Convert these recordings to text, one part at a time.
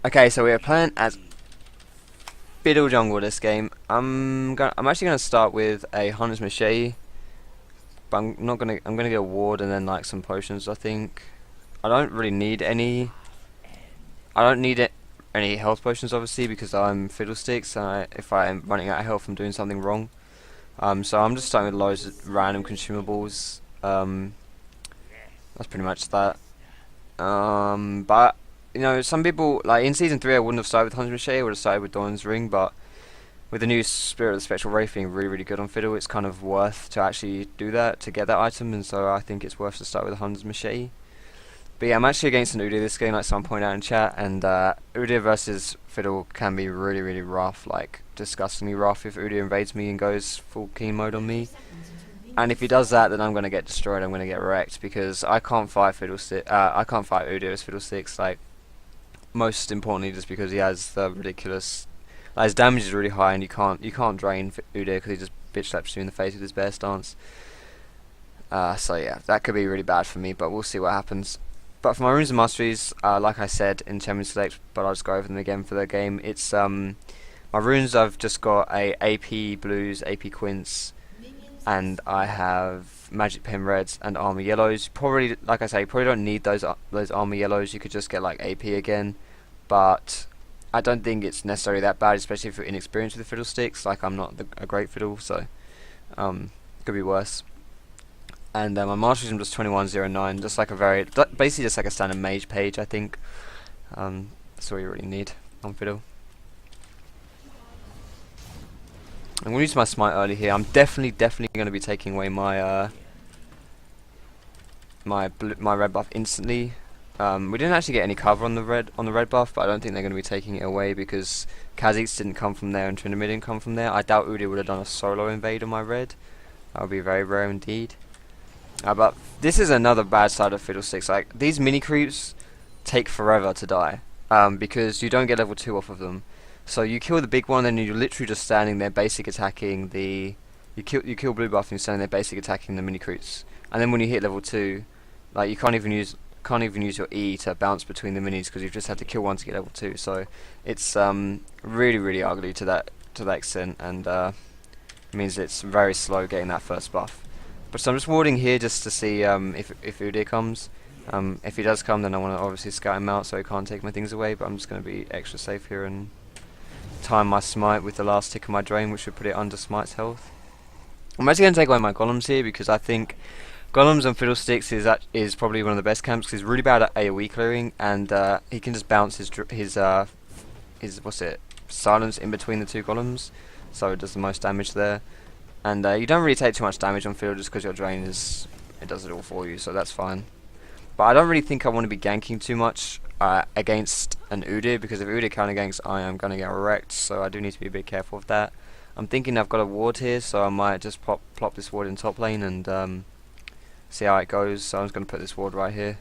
Okay, so we are playing as Fiddle jungle this game. I'm actually gonna start with a hunter's machete, but I'm gonna get a ward and then like some potions. I think I don't really need any. I don't need it any health potions obviously because I'm fiddlesticks and if I am running out of health, I'm doing something wrong. So I'm just starting with loads of random consumables. That's pretty much that. But you know, some people like in season 3, I wouldn't have started with Hunter's Machete. I would have started with Dawn's Ring, but with the new Spirit of the Spectral Wraith being really good on Fiddle, it's kind of worth to actually do that to get that item, and so I think it's worth to start with Hunter's Machete. But yeah, I'm actually against an Udyr this game, like someone pointed out in chat, and Udyr versus Fiddle can be really rough, like disgustingly rough if Udyr invades me and goes full keen mode on me. And if he does that, then I'm gonna get destroyed. I'm gonna get wrecked because I can't fight I can't fight Udyr as Fiddlesticks. Like most importantly, just because he has the ridiculous. Like, his damage is really high, and you can't drain Udyr because he just bitch slaps you in the face with his bear stance. So yeah, that could be really bad for me, but we'll see what happens. But for my runes and masteries, like I said in Champion Select, but I'll just go over them again for the game. It's my runes. I've just got a AP blues, AP Quints, and I have magic pen reds and armor yellows. Probably, like I say, probably don't need those armor yellows. You could just get like AP again, but I don't think it's necessarily that bad, especially if you're inexperienced with the fiddlesticks. Like I'm not a great fiddle, so could be worse. And my masteries I'm just 2109, just like basically just like a standard mage page, I think. That's all you really need on fiddle. I'm going to use my smite early here. I'm definitely going to be taking away my my red buff instantly. We didn't actually get any cover on the red buff, but I don't think they're going to be taking it away because Kha'Zix didn't come from there and Tryndamere didn't come from there. I doubt Udyr would have done a solo invade on my red. That would be very rare indeed. But this is another bad side of Fiddlesticks. Like these mini creeps take forever to die because you don't get level 2 off of them. So you kill the big one, and then you're literally just standing there, basic attacking the. You kill blue buff, and you're standing there, basic attacking the mini creeps. And then when you hit level 2, like you can't even use your E to bounce between the minis because you've just had to kill one to get level 2. So it's really ugly to that extent, and means it's very slow getting that first buff. But so I'm just warding here just to see if Udyr comes. If he does come, then I want to obviously scout him out so he can't take my things away. But I'm just going to be extra safe here and time my smite with the last tick of my drain, which should put it under smite's health. I'm actually going to take away my golems here because I think golems and fiddlesticks is probably one of the best camps because he's really bad at AoE clearing, and he can just bounce his silence in between the two golems, so it does the most damage there. And you don't really take too much damage on fiddle just because your drain it does it all for you, so that's fine. But I don't really think I want to be ganking too much against an Udyr, because if Udyr counter ganks, I am going to get wrecked, so I do need to be a bit careful of that. I'm thinking I've got a ward here, so I might just plop this ward in top lane and see how it goes. So I'm just going to put this ward right here.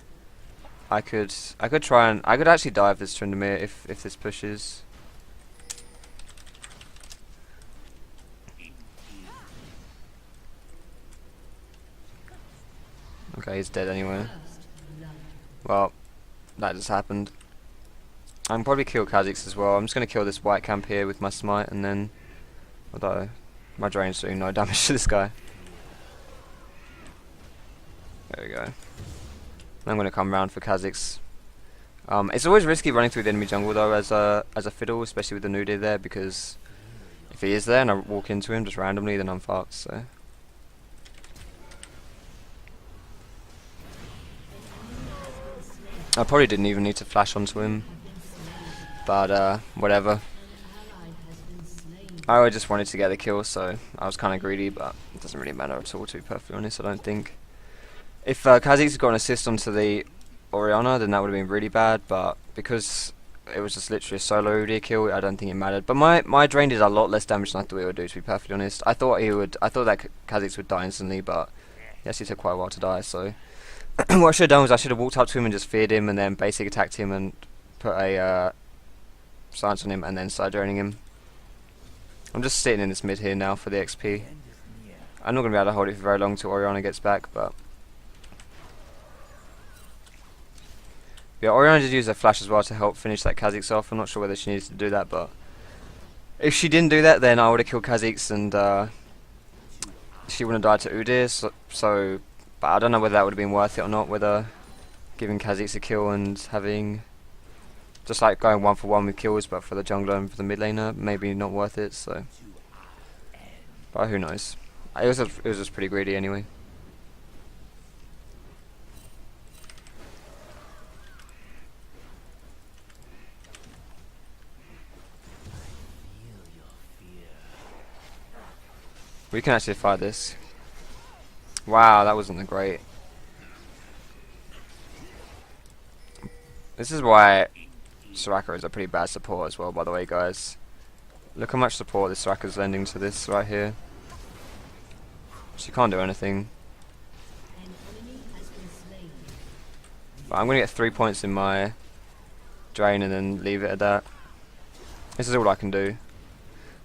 I could actually dive this Tryndamere if this pushes. Okay, he's dead anyway. Well, that just happened. I can probably kill Kha'Zix as well. I'm just going to kill this white camp here with my smite, and then, although my drain's doing no damage to this guy. There we go. I'm going to come round for Kha'Zix. It's always risky running through the enemy jungle though as a fiddle, especially with the Udyr there, because if he is there and I walk into him just randomly, then I'm fucked. So. I probably didn't even need to flash onto him, but whatever. I just wanted to get the kill, so I was kind of greedy, but it doesn't really matter at all, to be perfectly honest, I don't think. If Kha'Zix had got an assist onto the Orianna, then that would have been really bad, but because it was just literally a solo Udyr kill, I don't think it mattered. But my drain did a lot less damage than I thought it would do, to be perfectly honest. I thought that Kha'Zix would die instantly, but yes, he took quite a while to die, so. What I should have done was I should have walked up to him and just feared him and then basic attacked him and put a silence on him and then started draining him. I'm just sitting in this mid here now for the XP. I'm not going to be able to hold it for very long till Orianna gets back, but Yeah, Oriana did use her flash as well to help finish that Kha'Zix off. I'm not sure whether she needed to do that, but if she didn't do that, then I would have killed Kha'Zix and she wouldn't have died to Udyr. So, but I don't know whether that would have been worth it or not. Whether giving Kha'Zix a kill and having just like going 1-for-1 with kills, but for the jungler and for the mid laner, maybe not worth it. So, but who knows? It was just pretty greedy anyway. We can actually fight this. Wow, that wasn't great. This is why Soraka is a pretty bad support as well, by the way, guys. Look how much support this Soraka's lending to this right here. She can't do anything. But I'm gonna get 3 points in my drain and then leave it at that. This is all I can do.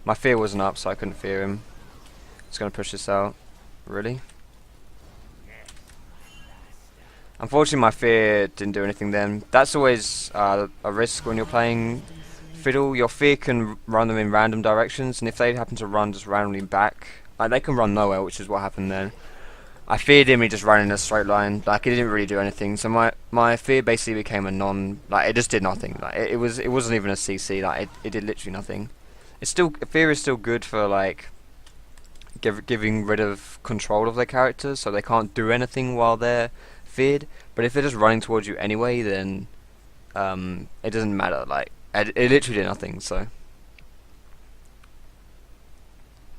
My fear wasn't up, so I couldn't fear him. Just gonna push this out. Really? Unfortunately, my fear didn't do anything then. That's always a risk when you're playing Fiddle. Your fear can run them in random directions, and if they happen to run just randomly back, like they can run nowhere, which is what happened then. I feared him, he just ran in a straight line. Like, it didn't really do anything. So my fear basically became a like, it just did nothing. Like, it wasn't even a CC. Like, it did literally nothing. It's still, fear is still good for like giving rid of control of their characters, so they can't do anything while they're feared. But if they're just running towards you anyway, then it doesn't matter. Like, it literally did nothing. So,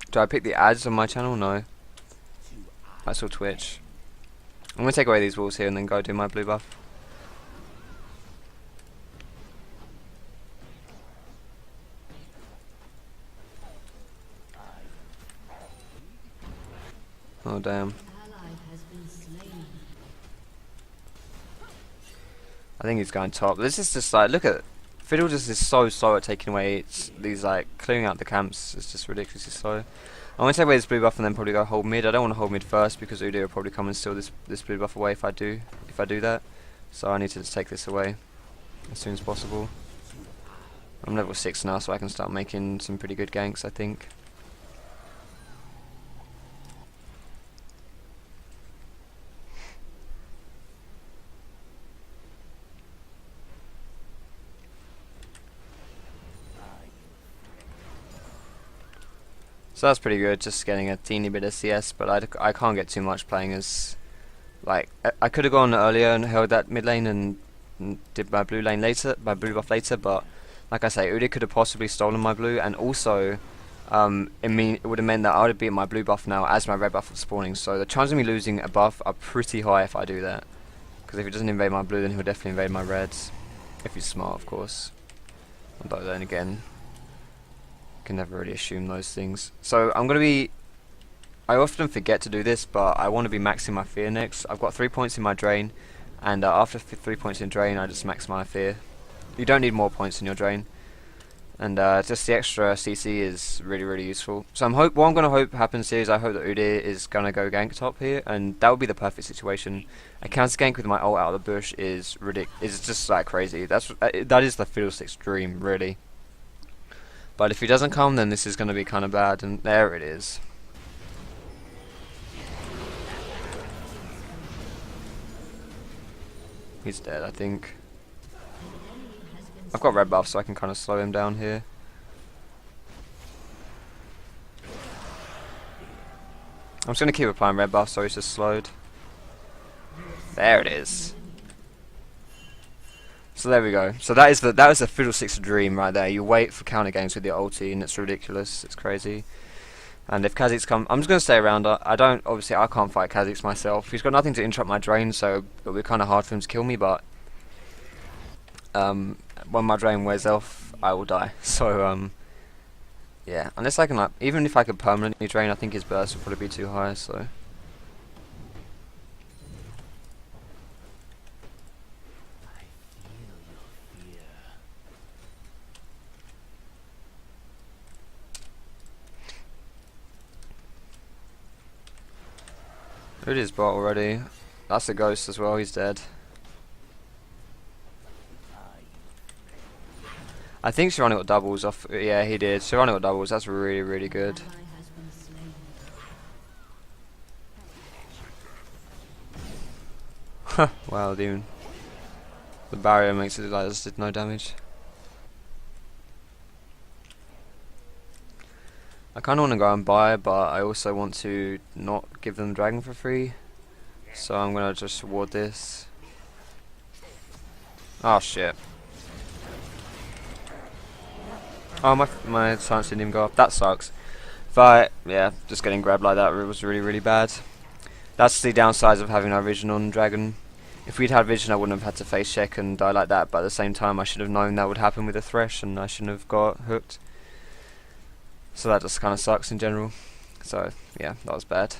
do I pick the ads on my channel? No. That's all Twitch. I'm gonna take away these walls here and then go do my blue buff. Oh damn. I think he's going top. This is just like, look at Fiddle just is so slow at taking away these like clearing out the camps. It's just ridiculously slow. I'm going to take away this blue buff and then probably go hold mid. I don't want to hold mid first because Udyr will probably come and steal this blue buff away if I do that. So I need to just take this away as soon as possible. I'm level 6 now, so I can start making some pretty good ganks, I think. So that's pretty good, just getting a teeny bit of CS, but I can't get too much playing as, like, I could have gone earlier and held that mid lane and did my blue buff later, but like I say, Udyr could have possibly stolen my blue, and also it would have meant that I would have beaten my blue buff now as my red buff was spawning, so the chances of me losing a buff are pretty high if I do that, because if he doesn't invade my blue, then he'll definitely invade my reds, if he's smart, of course. Although then again, can never really assume those things. So I often forget to do this, but I want to be maxing my fear next. I've got 3 points in my drain, and after 3 points in drain, I just max my fear. You don't need more points in your drain, and just the extra CC is really useful. So what I'm going to hope happens here is I hope that Udyr is going to go gank top here, and that would be the perfect situation. A counter gank with my ult out of the bush is just like crazy. That is the Fiddlestick's dream, really. But if he doesn't come, then this is going to be kind of bad, and there it is. He's dead, I think. I've got red buff, so I can kind of slow him down here. I'm just going to keep applying red buff, so he's just slowed. There it is. So there we go. So that was the Fiddlestick's dream right there. You wait for counter games with your ulti, and it's ridiculous. It's crazy. And if Kha'Zix come, I'm just gonna stay around. I can't fight Kha'Zix myself. He's got nothing to interrupt my drain, so it'll be kind of hard for him to kill me. But when my drain wears off, I will die. So yeah. Unless I can even if I could permanently drain, I think his burst would probably be too high. So. It is bot already. That's a ghost as well, he's dead. I think Sharani got doubles off. Yeah, he did. Sharani got doubles. That's really, really good. Wow, dude. The barrier makes it look like it just did no damage. I kind of want to go and buy, but I also want to not give them dragon for free. So I'm going to just ward this. Oh shit. Oh, my silence didn't even go up. That sucks. But yeah, just getting grabbed like that was really, really bad. That's the downsides of having no vision on dragon. If we'd had vision, I wouldn't have had to face check and die like that, but at the same time I should have known that would happen with a thresh and I shouldn't have got hooked. So that just kind of sucks in general. So yeah, that was bad.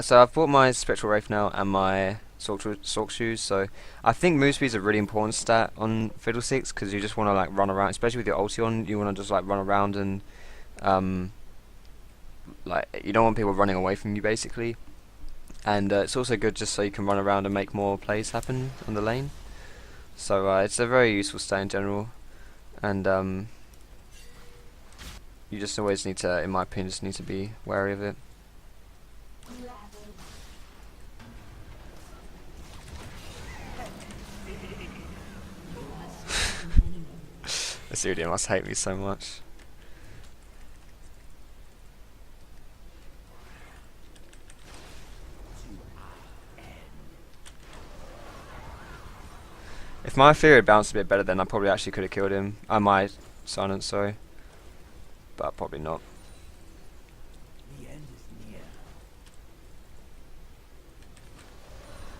So I've bought my Spectral Wraith now and my Sork Shoes, so I think move speed is a really important stat on Fiddle 6 because you just want to like run around, especially with your ulti on, you want to just like run around and like you don't want people running away from you basically. And it's also good just so you can run around and make more plays happen on the lane. So it's a very useful stat in general, and you just always need to, in my opinion, just need to be wary of it. This idiot must hate me so much. If my Fury had bounced a bit better, then I probably actually could have killed him. My silence, sorry. But probably not.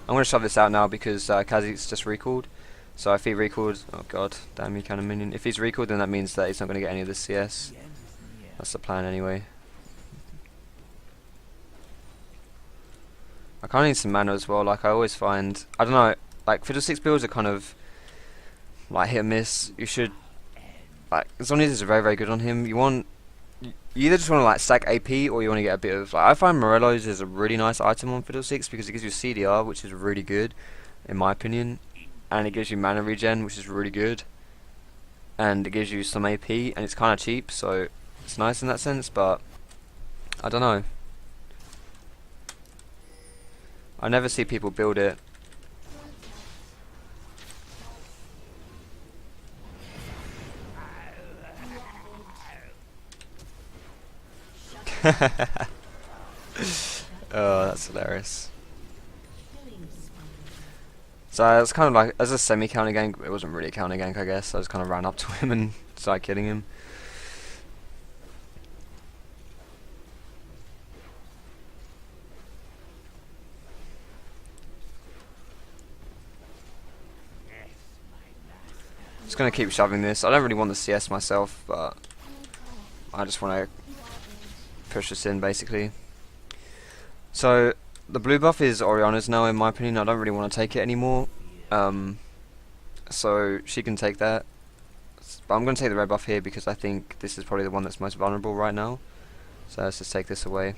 I'm going to shove this out now because Kha'Zix's just recalled. So if he recalled, oh god, damn you kind of minion. If he's recalled, then that means that he's not going to get any of the CS. That's the plan anyway. I kind of need some mana as well. Like I always find, I don't know, like Fiddle 6 builds are kind of like hit and miss. You should, like, Zhonya's is very, very good on him. You either just want to like stack AP or you want to get a bit of, like, I find Morello's is a really nice item on Fiddle 6 because it gives you CDR, which is really good in my opinion, and it gives you mana regen, which is really good, and it gives you some AP, and it's kind of cheap, so it's nice in that sense. But I don't know, I never see people build it. Oh, that's hilarious. So it's kind of like, as a semi-counter gank, it wasn't really a counter gank I guess, I just kind of ran up to him and started killing him. Just gonna keep shoving this. I don't really want the CS myself, but I just want to push this in basically. So the blue buff is Oriana's now in my opinion. I don't really want to take it anymore, so she can take that, but I'm going to take the red buff here because I think this is probably the one that's most vulnerable right now, so let's just take this away.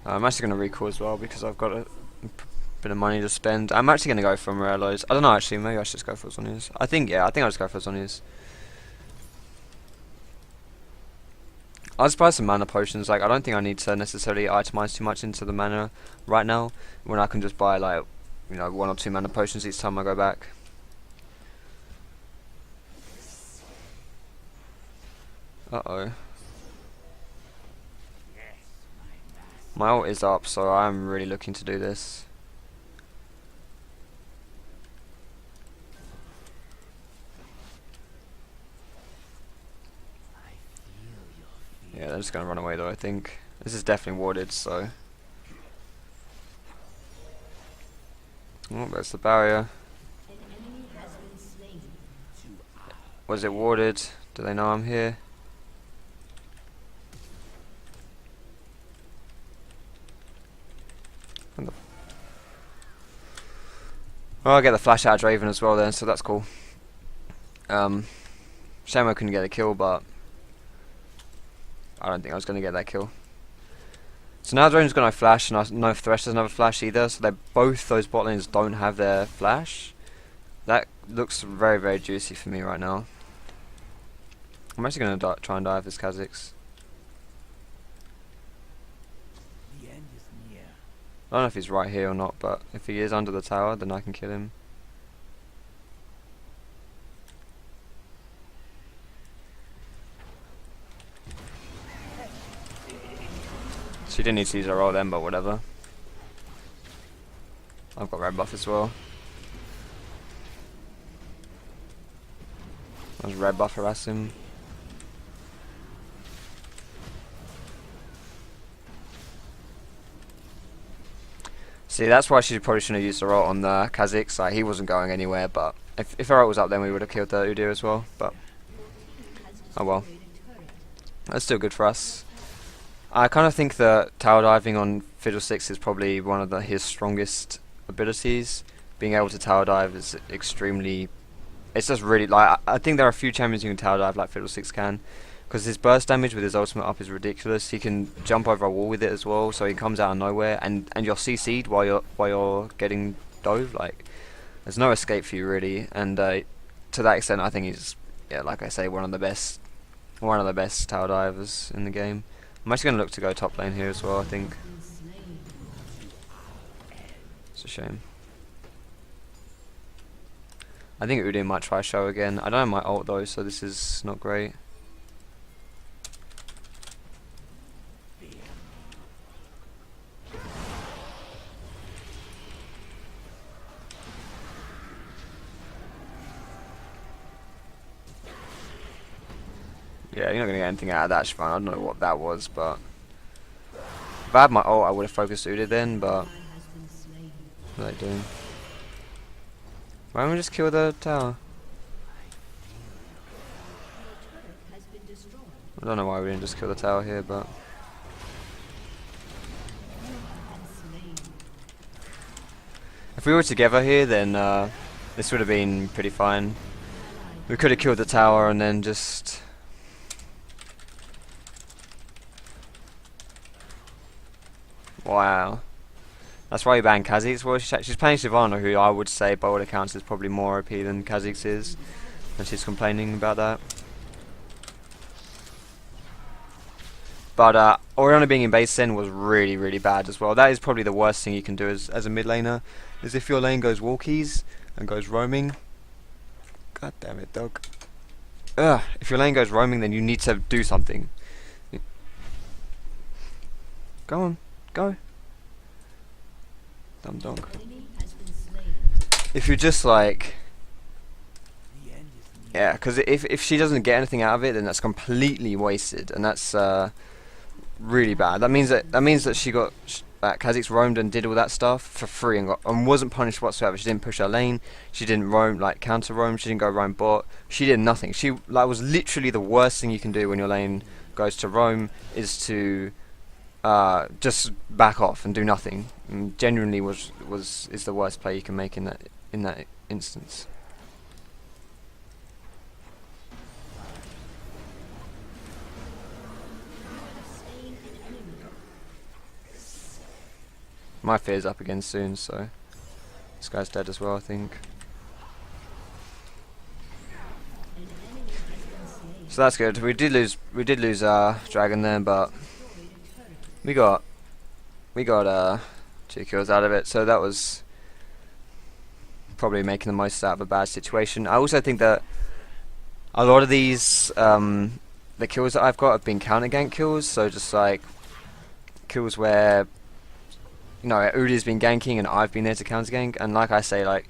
I'm actually going to recall as well because I've got a bit of money to spend. I'm actually going to go for Morello's. I don't know actually, maybe I should just go for Zhonya's. I think I'll just go for Zhonya's. I'll just buy some mana potions. Like I don't think I need to necessarily itemize too much into the mana right now, when I can just buy like, you know, 1 or 2 mana potions each time I go back. Uh-oh. My ult is up, so I'm really looking to do this. Yeah, they're just gonna run away though, I think. This is definitely warded, so. Oh, there's the barrier. Was it warded? Do they know I'm here? Oh, I'll get the flash out of Draven as well then, so that's cool. Shame I couldn't get a kill, but I don't think I was going to get that kill. So now Drone's got no flash, and no Thresh doesn't have a flash either, so they both those bot lanes don't have their flash. That looks very, very juicy for me right now. I'm actually going to try and dive this Kha'Zix. I don't know if he's right here or not, but if he is under the tower, then I can kill him. She didn't need to use her roll then, but whatever. I've got red buff as well. I was red buff harass him. See, that's why she probably shouldn't have used her ult on the Kha'Zix. Like, he wasn't going anywhere, but if her ult was up, then we would have killed the Udyr as well. But oh well, that's still good for us. I kind of think that tower diving on Fiddlesticks is probably one of his strongest abilities. Being able to tower dive is extremely. It's just really like I think there are a few champions who can tower dive like Fiddlesticks can. Because his burst damage with his ultimate up is ridiculous. He can jump over a wall with it as well, so he comes out of nowhere, and you're CC'd while you're getting dove. Like, there's no escape for you really. And to that extent, I think he's, yeah, like I say, one of the best tower divers in the game. I'm actually gonna look to go top lane here as well. I think it's a shame. I think Udyr might try show again. I don't have my ult though, so this is not great. Yeah, you're not going to get anything out of that, Siobhan. I don't know what that was, but if I had my ult, I would have focused Udyr then, but what are they doing? Why don't we just kill the tower? I don't know why we didn't just kill the tower here, but if we were together here, then this would have been pretty fine. We could have killed the tower and then just... Wow. That's why you banned Kha'Zix. Well, she's playing Shyvana, who I would say by all accounts is probably more OP than Kha'Zix is. And she's complaining about that. But Orianna being in base then was really, really bad as well. That is probably the worst thing you can do as a mid laner. Is if your lane goes walkies and goes roaming. God damn it, dog. Ugh. If your lane goes roaming, then you need to do something. Go on. Go. Dumb dog. If you're just like... Yeah, because if she doesn't get anything out of it, then that's completely wasted. And that's really bad. That means that she got... Kha'Zix roamed and did all that stuff for free and wasn't punished whatsoever. She didn't push her lane. She didn't roam, like counter roam. She didn't go roam bot. She did nothing. She was literally the worst thing you can do when your lane goes to roam is to just back off and do nothing. And genuinely is the worst play you can make in that instance. My fear's up again soon, so this guy's dead as well, I think. So that's good. We did lose Dragon then, but we got 2 kills out of it. So that was probably making the most out of a bad situation. I also think that a lot of these the kills that I've got have been counter gank kills. So just like kills where, you know, Udyr's been ganking and I've been there to counter gank, and like I say, like,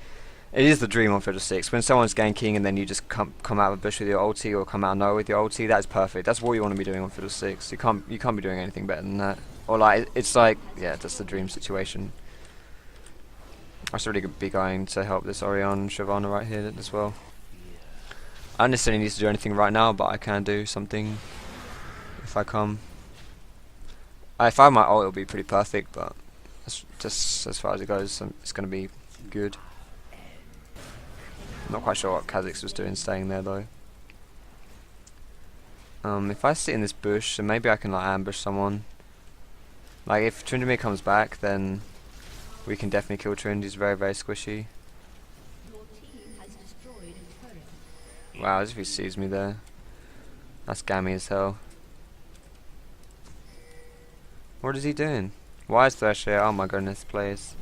it is the dream on Fiddlesticks. When someone's ganking and then you just come out of a bush with your ulti or come out of nowhere with your ulti, that's perfect. That's what you want to be doing on Fiddlesticks. You can't be doing anything better than that. Or like, it's like, yeah, that's the dream situation. I should really be going to help this Orianna Shyvana right here as well. I don't necessarily need to do anything right now, but I can do something if I come. If I have my ult, it'll be pretty perfect, but that's just as far as it goes. It's going to be good. Not quite sure what Kha'Zix was doing staying there though. If I sit in this bush, then maybe I can like ambush someone. Like if Tryndamere comes back, then we can definitely kill Trynd. He's very, very squishy. Wow, as if he sees me there. That's gammy as hell. What is he doing? Why is Thresh here? Oh my goodness, please.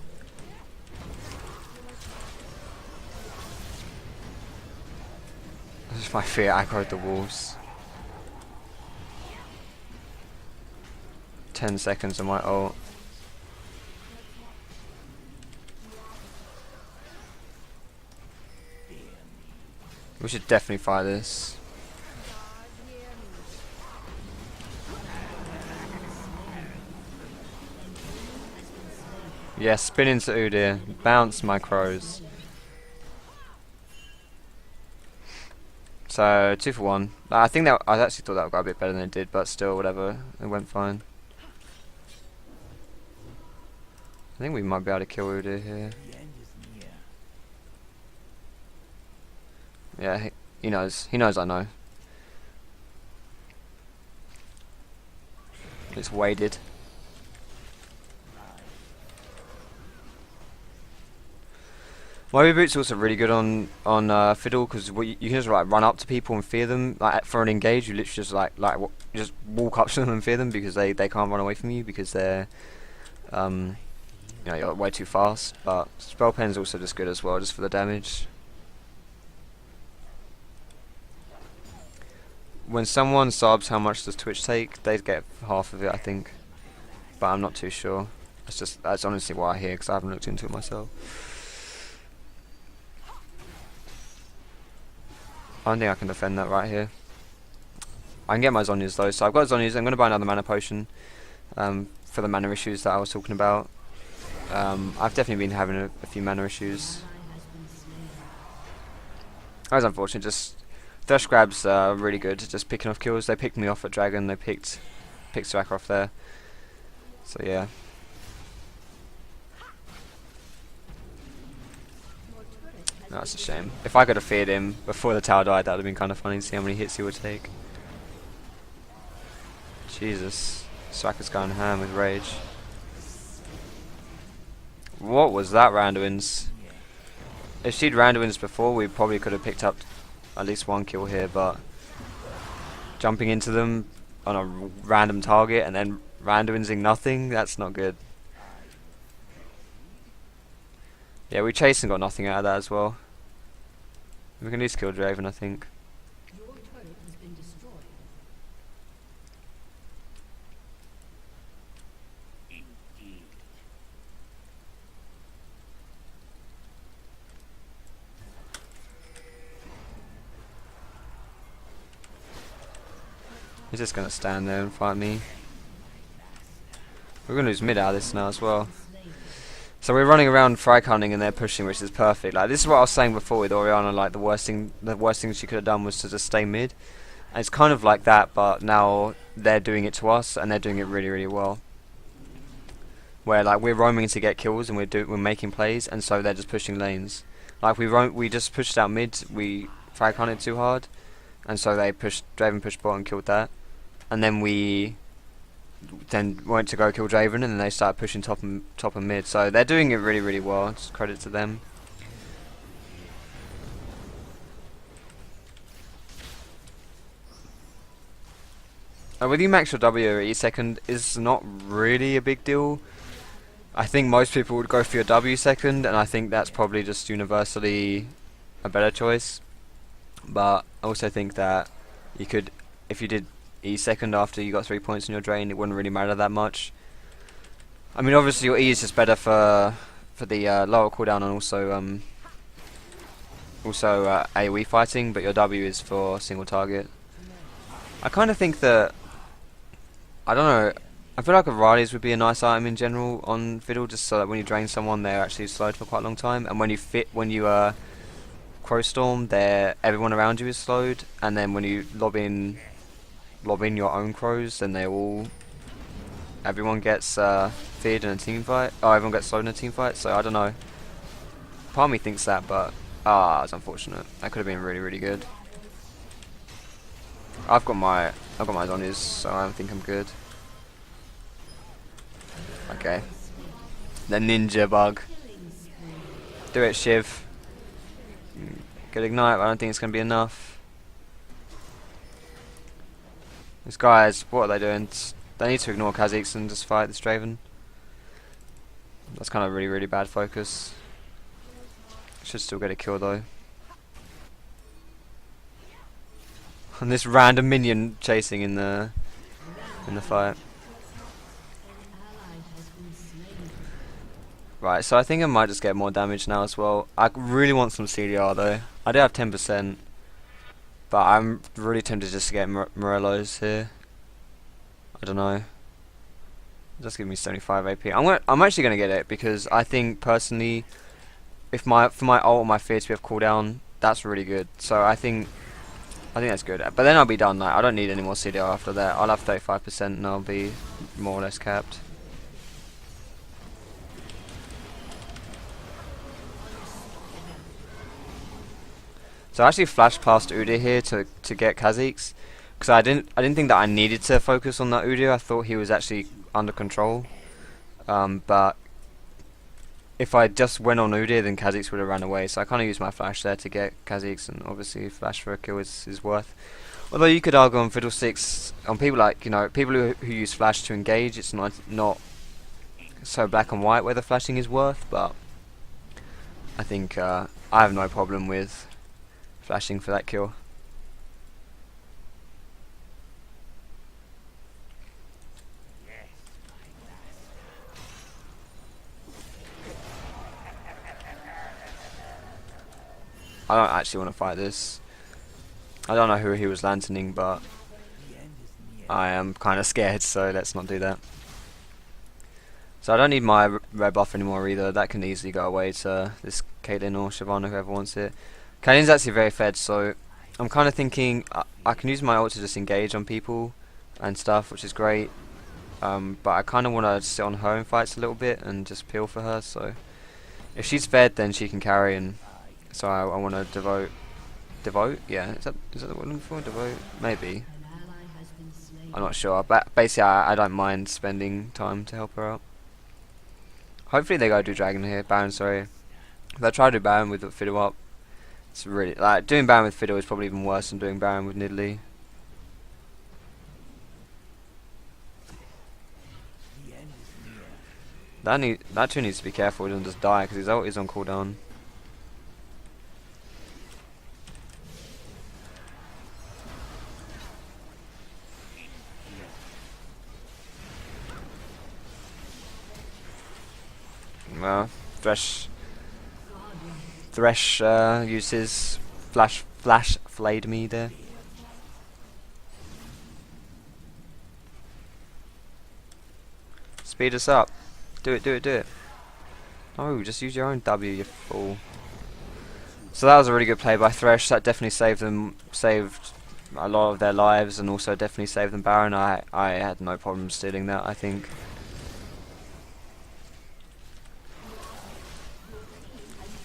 This is my fear, aggroed the wolves. 10 seconds on my ult. We should definitely fight this. Yeah, spin into Udyr. Bounce my crows. So 2 for 1. I think that I actually thought that would go a bit better than it did, but still, whatever. It went fine. I think we might be able to kill Udyr here. Yeah, he knows. He knows I know. It's waded. My reboot's also really good on Fiddle because you can just like run up to people and fear them. Like for an engage, you literally just you just walk up to them and fear them because they can't run away from you because they're you know, you're way too fast. But Spell Pen's also just good as well, just for the damage. When someone subs, how much does Twitch take? They get half of it, I think, but I'm not too sure. That's honestly what I hear because I haven't looked into it myself. I don't think I can defend that right here. I can get my Zhonya's though, so I've got Zhonya's. I'm going to buy another mana potion for the mana issues that I was talking about. I've definitely been having a few mana issues. That was unfortunate. Just Thresh grabs are really good, just picking off kills. They picked me off at Dragon. They picked Stracker off there. So yeah. That's a shame. If I could have feared him before the tower died, that would have been kind of funny to see how many hits he would take. Jesus. Stracker's going ham with rage. What was that, Randuin's? If she'd Randuin's before, we probably could have picked up at least 1 kill here, but jumping into them on a random target and then Randuin'sing nothing, that's not good. Yeah, we chased and got nothing out of that as well. We can at least kill Draven, I think. Your turret has been destroyed. He's just gonna stand there and fight me. We're gonna lose mid out of this now as well. So we're running around frag hunting and they're pushing, which is perfect. Like this is what I was saying before with Orianna. Like the worst thing she could have done was to just stay mid. And it's kind of like that, but now they're doing it to us and they're doing it really, really well. Where like we're roaming to get kills and we're making plays, and so they're just pushing lanes. Like we just pushed out mid. We frag hunted too hard, and so Draven pushed bot and killed that, and then we went to go kill Draven, and then they started pushing top and mid. So they're doing it really, really well. Just credit to them. Whether you max your W or E second is not really a big deal. I think most people would go for your W second, and I think that's probably just universally a better choice. But I also think that you could, if you did E second after you got 3 points in your drain, it wouldn't really matter that much. I mean, obviously your E is just better for the lower cooldown and also AoE fighting, but your W is for single target. I kind of think that, I don't know, I feel like Aurelius would be a nice item in general on Fiddle, just so that when you drain someone, they're actually slowed for quite a long time, and when you Crow Storm, everyone around you is slowed, and then when you lob in your own crows, then everyone gets feared in a team fight. Oh, everyone gets slowed in a team fight. So I don't know. Part of me thinks that, but Ah, it's unfortunate. That could have been really, really good. I've got my zombies, so I think I'm good. Okay. The ninja bug. Do it, Shiv. Good ignite, but I don't think it's gonna be enough. These guys, what are they doing? They need to ignore Kha'Zix and just fight this Draven. That's kind of really, really bad focus. Should still get a kill though. And this random minion chasing in the fight. Right, so I think I might just get more damage now as well. I really want some CDR though. I do have 10%, but I'm really tempted just to get Morello's here. I don't know. Just give me 75 AP. I'm actually gonna get it because I think personally, if for my ult or my fear to be of cooldown, that's really good. So I think that's good. But then I'll be done. Like I don't need any more CDR after that. I'll have 35% and I'll be more or less capped. So I actually flashed past Udyr here to get Kha'Zix, because I didn't think that I needed to focus on that Udyr. I thought he was actually under control. But if I just went on Udyr, then Kha'Zix would have ran away. So I kind of used my flash there to get Kha'Zix, and obviously flash for a kill is worth. Although you could argue on Fiddlesticks, on people like people who use flash to engage, it's not so black and white where the flashing is worth. But I think I have no problem with flashing for that kill. I don't actually want to fight this. I don't know who he was lanterning, but I am kind of scared, so let's not do that. So I don't need my red buff anymore either. That can easily go away to this Caitlyn or Shyvana, whoever wants it. Caitlyn's actually very fed, so I'm kind of thinking I can use my ult to just engage on people and stuff, which is great. But I kind of want to sit on her in fights a little bit and just peel for her. So if she's fed, then she can carry, and so I want to devote. Yeah, is that what I'm looking for? Devote, maybe. I'm not sure, but basically I don't mind spending time to help her out. Hopefully they go do Dragon here, Baron. Sorry, if I try to do Baron with the Fiddle up, it's really like doing Baron with Fiddle is probably even worse than doing Baron with Nidalee. That two needs to be careful. He doesn't just die because his ult is on cooldown. Well, Thresh uses flash flayed me there. Speed us up. Do it. Oh, just use your own W, you fool. So that was a really good play by Thresh. That definitely saved a lot of their lives, and also definitely saved them Baron. I had no problem stealing that, I think.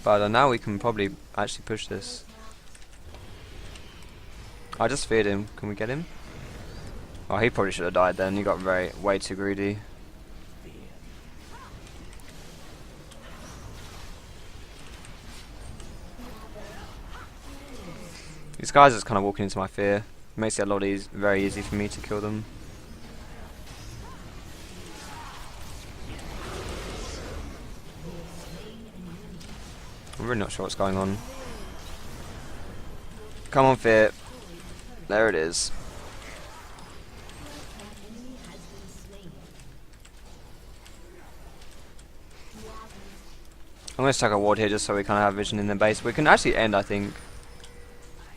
But now we can probably actually push this. I just feared him. Can we get him? Oh, he probably should have died then. He got way too greedy. These guys are just kind of walking into my fear. It makes it a lot very easy for me to kill them. I'm really not sure what's going on. Come on, Fear. There it is. I'm going to stack a ward here just so we kind of have vision in their base. We can actually end, I think.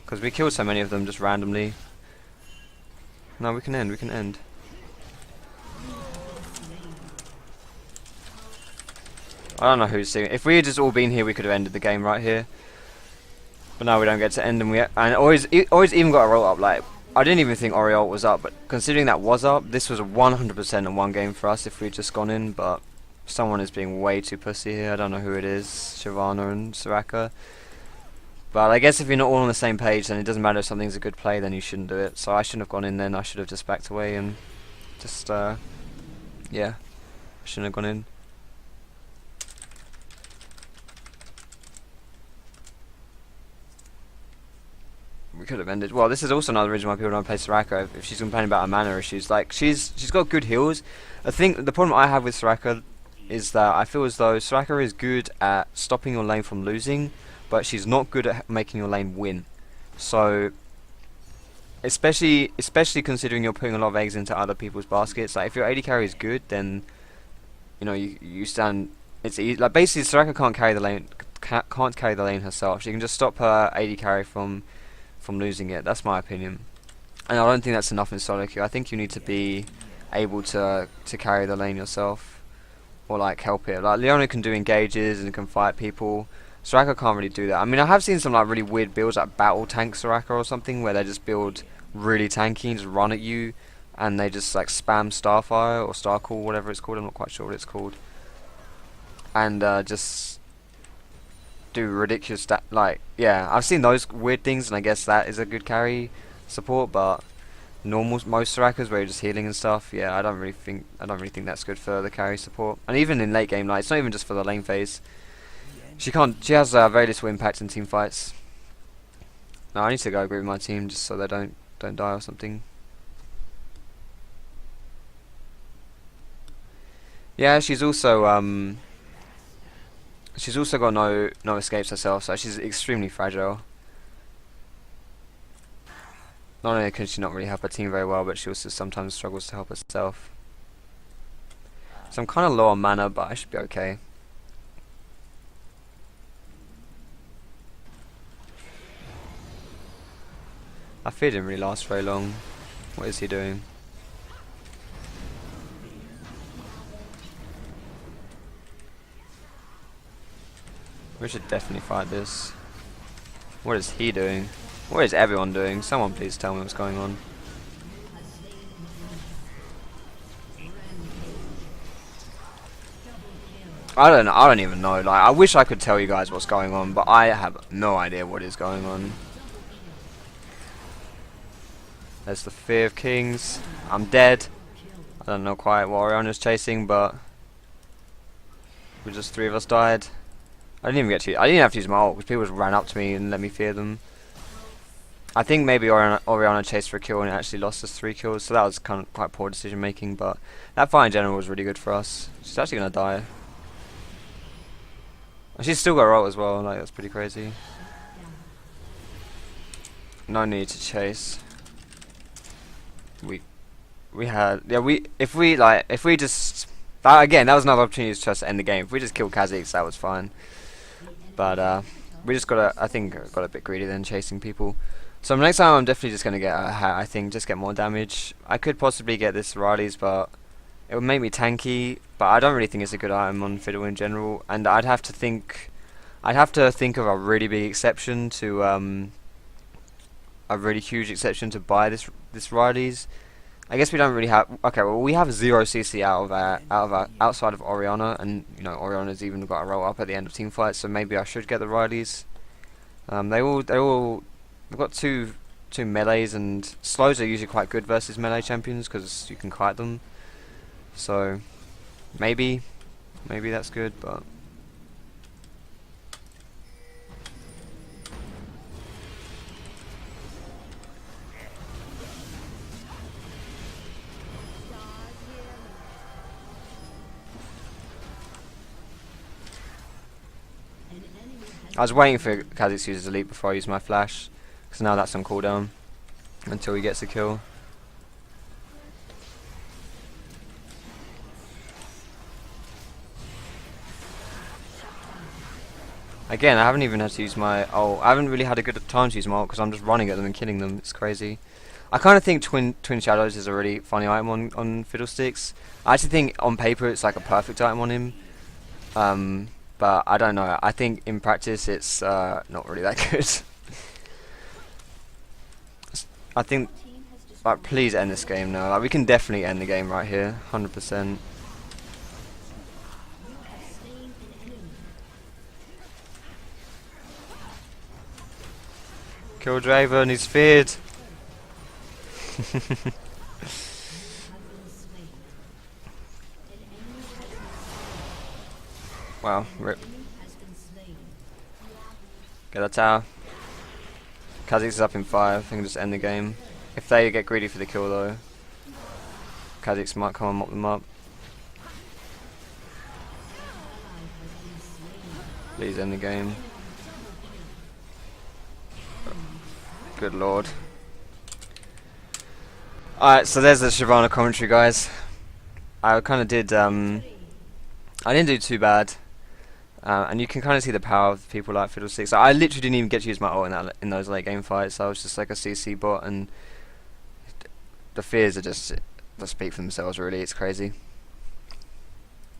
Because we killed so many of them just randomly. No, we can end. I don't know who's seeing it. If we had just all been here, we could have ended the game right here. But now we don't get to end, and always even got a roll up. Like I didn't even think Oriole was up, but considering that was up, this was a 100% in one game for us if we'd just gone in. But someone is being way too pussy here. I don't know who it is. Shyvana and Soraka. But I guess if you're not all on the same page, then it doesn't matter if something's a good play, then you shouldn't do it. So I shouldn't have gone in then. I should have just backed away and just, yeah, I shouldn't have gone in. We could have ended. Well, this is also another reason why people don't play Soraka if she's complaining about her mana issues. Like, she's got good heals. I think the problem I have with Soraka is that I feel as though Soraka is good at stopping your lane from losing, but she's not good at making your lane win. So, especially considering you're putting a lot of eggs into other people's baskets. Like, if your AD carry is good, then you know you stand. It's easy. Like, basically, Soraka can't carry the lane. Can't carry the lane herself. She can just stop her AD carry from losing it. That's my opinion, and I don't think that's enough in solo queue. I think you need to be able to carry the lane yourself, or like help it. Like Leona can do engages and can fight people. Soraka can't really do that. I mean, I have seen some like really weird builds like battle tank Soraka or something where they just build really tanky and just run at you, and they just like spam Starfire or Starcall, whatever it's called. I'm not quite sure what it's called, and just do ridiculous like, yeah, I've seen those weird things, and I guess that is a good carry support. But most Sorakas where you're just healing and stuff, yeah, I don't really think that's good for the carry support. And even in late game, like, it's not even just for the lane phase. She has very little impact in team fights. No, I need to go agree with my team just so they don't die or something. Yeah, she's also got no escapes herself, so she's extremely fragile. Not only can she not really help her team very well, but she also sometimes struggles to help herself. So I'm kind of low on mana, but I should be okay. That fear didn't really last very long. What is he doing? We should definitely fight this. What is he doing? What is everyone doing? Someone please tell me what's going on. I don't even know. Like, I wish I could tell you guys what's going on, but I have no idea what is going on. There's the Fear of Kings. I'm dead. I don't know quite what Orionna's chasing, but just 3 of us died. I didn't have to use my ult because people just ran up to me and let me fear them. I think maybe Orianna chased for a kill and it actually lost us 3 kills, so that was kind of quite poor decision making. But that fight in general was really good for us. She's actually gonna die. And she's still got a ult as well. Like, that's pretty crazy. No need to chase. If we just again, that was another opportunity to end the game. If we just killed Kha'Zix, that was fine. But we just I think got a bit greedy then, chasing people. So next time I'm definitely just gonna get a hat. I think just get more damage. I could possibly get this Riley's, but it would make me tanky. But I don't really think it's a good item on Fiddle in general. And I'd have to think of a really big exception to a really huge exception to buy this Riley's. I guess we don't really have. Okay, well, we have 0 CC outside of Orianna, and you know Orianna's even got a roll up at the end of team fights, so maybe I should get the Riley's. They've got two melees, and slows are usually quite good versus melee champions because you can kite them. So maybe that's good, but. I was waiting for Kha'Zix to use his elite before I use my flash, because now that's on cooldown until he gets a kill. Again, I haven't even had to use my ult. I haven't really had a good time to use my ult because I'm just running at them and killing them. It's crazy. I kind of think Twin Shadows is a really funny item on Fiddlesticks. I actually think on paper it's like a perfect item on him. But I don't know. I think in practice it's not really that good. I think, like, please end this game now. Like, we can definitely end the game right here, 100%. Kill Draven, he's feared. Wow, rip. Get that tower. Kha'Zix is up in 5, I think just end the game. If they get greedy for the kill though, Kha'Zix might come and mop them up. Please end the game. Good lord. Alright, so there's the Shyvana commentary, guys. I kind of did, I didn't do too bad. And you can kind of see the power of people like Fiddlesticks. I literally didn't even get to use my ult in those late game fights. I was just like a CC bot, and the fears are just, they speak for themselves really, it's crazy.